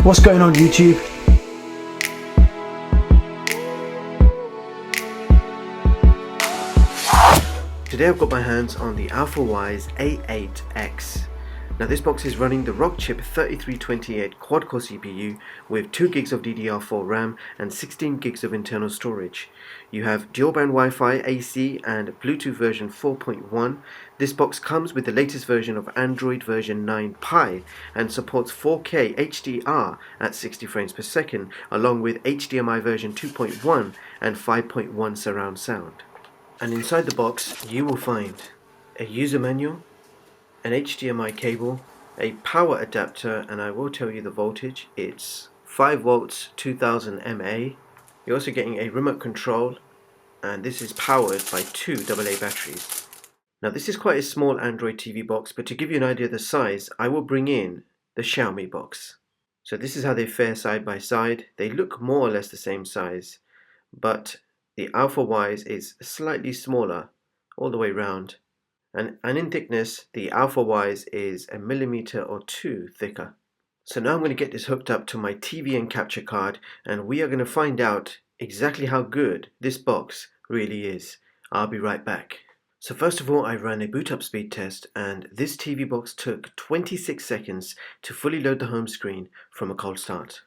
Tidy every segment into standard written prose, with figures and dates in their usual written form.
What's going on YouTube? Today I've got my hands on the Alfawise A8X. Now this box is running the Rockchip 3328 Quad-core CPU with 2 gigs of DDR4 RAM and 16 gigs of internal storage. You have dual-band Wi-Fi, AC and Bluetooth version 4.1. This box comes with the latest version of Android version 9 Pie and supports 4K HDR at 60 frames per second along with HDMI version 2.1 and 5.1 surround sound. And inside the box you will find a user manual, an HDMI cable, a power adapter, and I will tell you the voltage. It's 5 volts 2000 mAh. You're also getting a remote control, and this is powered by 2 AA batteries. Now this is quite a small Android TV box, but to give you an idea of the size, I will bring in the Xiaomi box. So this is how they fare side by side. They look more or less the same size, but the Alfawise is slightly smaller all the way round. And in thickness, the Alfawise is 1 millimeter or 2 thicker. So now I'm going to get this hooked up to my TV and capture card, and we are going to find out exactly how good this box really is. I'll be right back. So first of all, I ran a boot up speed test, and this TV box took 26 seconds to fully load the home screen from a cold start.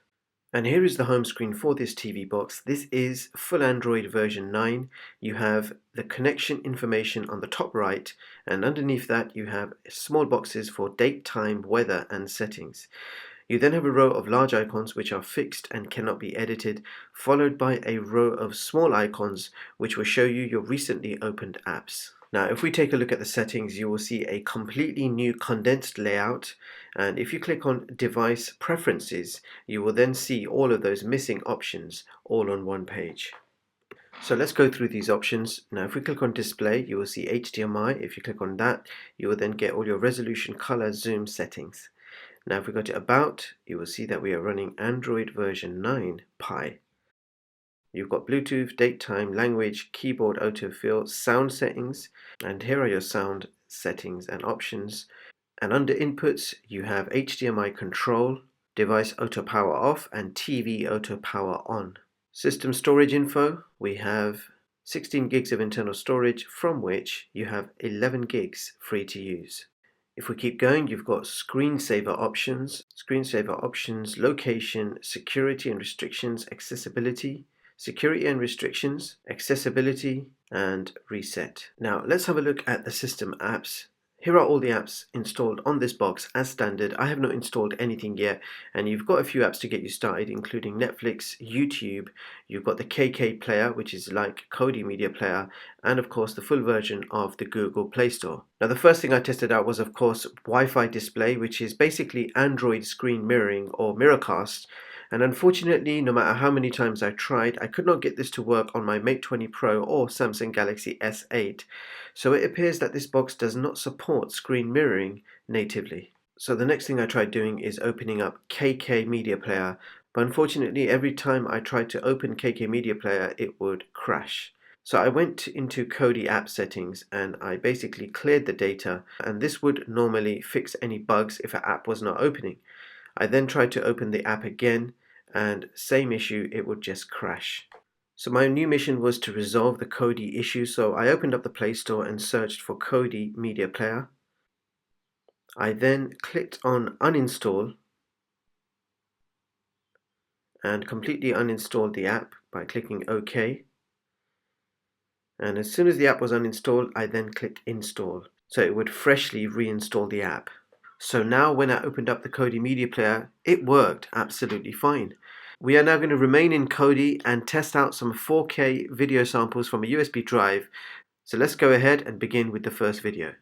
And here is the home screen for this TV box. This is full Android version 9. You have the connection information on the top right, and underneath that you have small boxes for date, time, weather and settings. You then have a row of large icons which are fixed and cannot be edited, followed by a row of small icons which will show you your recently opened apps. Now if we take a look at the settings, you will see a completely new condensed layout, and if you click on device preferences you will then see all of those missing options all on one page. So let's go through these options. Now if we click on display you will see HDMI. If you click on that you will then get all your resolution, color, zoom settings. Now if we go to about, you will see that we are running Android version 9 Pie. You've got Bluetooth, date, time, language, keyboard, autofill, sound settings, and here are your sound settings and options. And under inputs you have HDMI control, device auto power off and TV auto power on. System storage info, we have 16 gigs of internal storage, from which you have 11 gigs free to use. If we keep going, you've got screensaver options, location, security and restrictions, accessibility, security and restrictions, accessibility, and reset. Now let's have a look at the system apps. Here are all the apps installed on this box as standard. I have not installed anything yet, and you've got a few apps to get you started, including Netflix, YouTube, you've got the KK player, which is like Kodi media player, and of course the full version of the Google Play Store. Now the first thing I tested out was of course Wi-Fi display, which is basically Android screen mirroring or Miracast. And unfortunately, no matter how many times I tried, I could not get this to work on my Mate 20 Pro or Samsung Galaxy S8. So it appears that this box does not support screen mirroring natively. So the next thing I tried doing is opening up KK Media Player, but unfortunately every time I tried to open KK Media Player it would crash. So I went into Kodi app settings and I basically cleared the data, and this would normally fix any bugs if an app was not opening. I then tried to open the app again, and same issue, it would just crash. So my new mission was to resolve the Kodi issue, so I opened up the Play Store and searched for Kodi Media Player. I then clicked on uninstall and completely uninstalled the app by clicking OK. And as soon as the app was uninstalled, I then clicked install, so it would freshly reinstall the app. So now when I opened up the Kodi Media Player, it worked absolutely fine. We are now going to remain in Kodi and test out some 4K video samples from a USB drive. So let's go ahead and begin with the first video.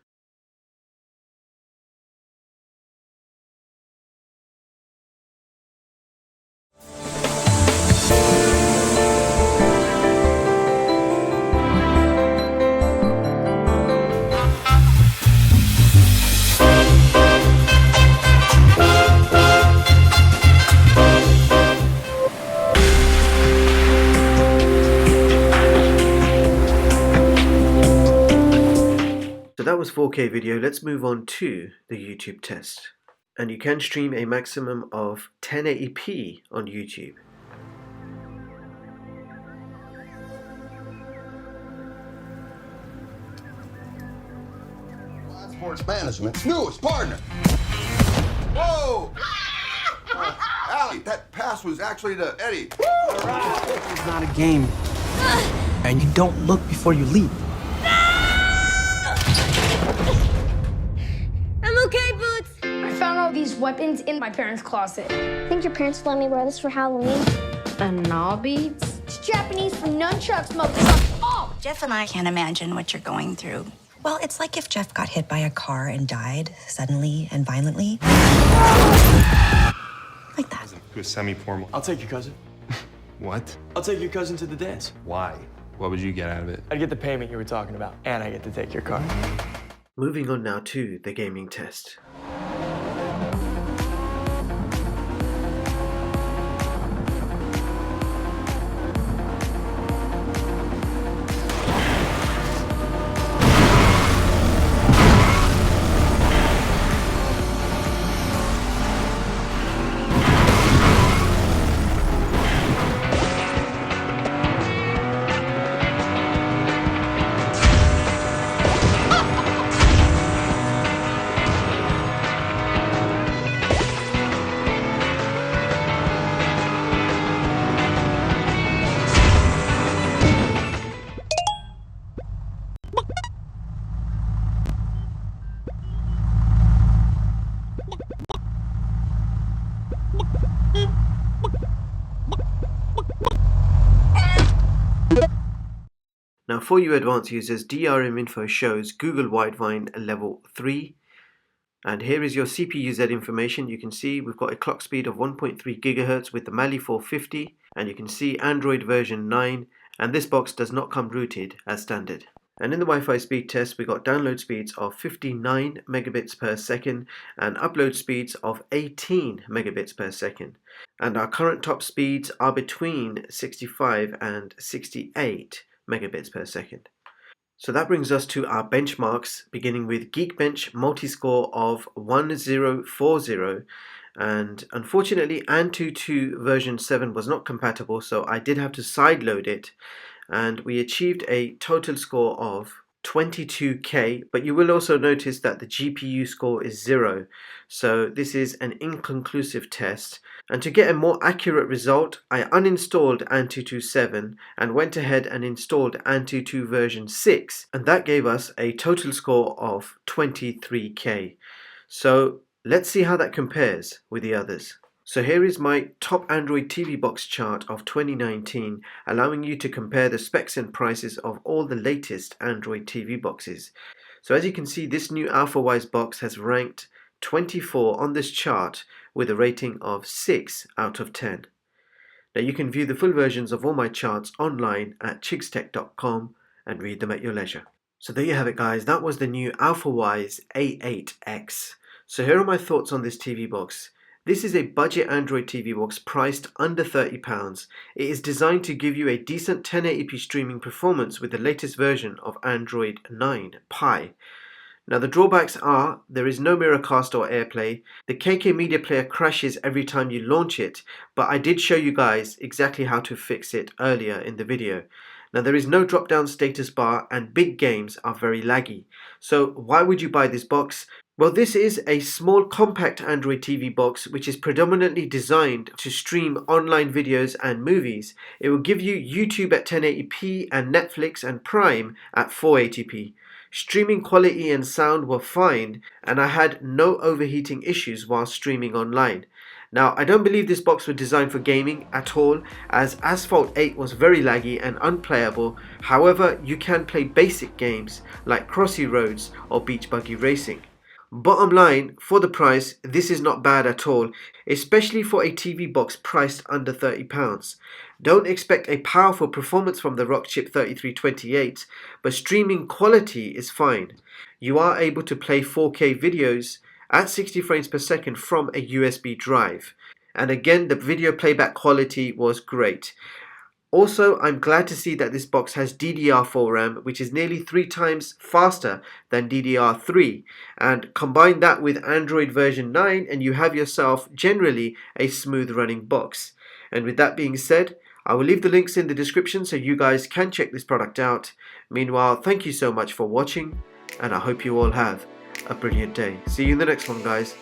So that was 4K video. Let's move on to the YouTube test. and you can stream a maximum of 1080p on YouTube. Sports Management's newest partner. Whoa! Allie, that pass was actually to Eddie. All right. It's not a game. And you don't look before you leap. I'm okay, Boots. I found all these weapons in my parents' closet. I think your parents let me wear this for Halloween. And gnaw beads? It's Japanese for nunchucks, motherfucker. Oh! Jeff and I can't imagine what you're going through. Well, it's like if Jeff got hit by a car and died suddenly and violently. Like that. To a semi-formal. I'll take your cousin. What? I'll take your cousin to the dance. Why? What would you get out of it? I'd get the payment you were talking about, and I get to take your car. Moving on now to the gaming test. Now for you advanced users, DRM info shows Google Widevine level 3, and here is your CPU Z information. You can see we've got a clock speed of 1.3 GHz with the Mali 450, and you can see Android version 9, and this box does not come rooted as standard. And in the Wi-Fi speed test, we got download speeds of 59 megabits per second and upload speeds of 18 megabits per second. And our current top speeds are between 65 and 68 megabits per second. So that brings us to our benchmarks, beginning with Geekbench multi-score of 1040, and unfortunately Antutu version 7 was not compatible, so I did have to sideload it, and we achieved a total score of 22K, but you will also notice that the GPU score is 0, so this is an inconclusive test. And to get a more accurate result, I uninstalled Antutu 7 and went ahead and installed Antutu version 6, and that gave us a total score of 23K. So let's see how that compares with the others. So here is my top Android TV box chart of 2019, allowing you to compare the specs and prices of all the latest Android TV boxes. So as you can see, this new Alfawise box has ranked 24 on this chart with a rating of 6 out of 10. Now you can view the full versions of all my charts online at chigstech.com and read them at your leisure. So there you have it guys, that was the new Alfawise A8X. So here are my thoughts on this TV box. This is a budget Android TV box priced under £30. It is designed to give you a decent 1080p streaming performance with the latest version of Android 9 Pie. Now the drawbacks are, there is no Miracast or AirPlay, the KK Media Player crashes every time you launch it, but I did show you guys exactly how to fix it earlier in the video. Now there is no drop down status bar and big games are very laggy. So why would you buy this box? Well, this is a small compact Android TV box which is predominantly designed to stream online videos and movies. It will give you YouTube at 1080p and Netflix and Prime at 480p. Streaming quality and sound were fine, and I had no overheating issues while streaming online. Now, I don't believe this box was designed for gaming at all, as Asphalt 8 was very laggy and unplayable. However, you can play basic games like Crossy Roads or Beach Buggy Racing. Bottom line, for the price, this is not bad at all, especially for a TV box priced under £30. Don't expect a powerful performance from the Rockchip 3328, but streaming quality is fine. You are able to play 4K videos at 60 frames per second from a USB drive. And again, the video playback quality was great. Also, I'm glad to see that this box has DDR4 RAM, which is nearly 3 times faster than DDR3. And combine that with Android version 9 and you have yourself generally a smooth running box. And with that being said, I will leave the links in the description so you guys can check this product out. Meanwhile, thank you so much for watching, and I hope you all have a brilliant day. See you in the next one, guys.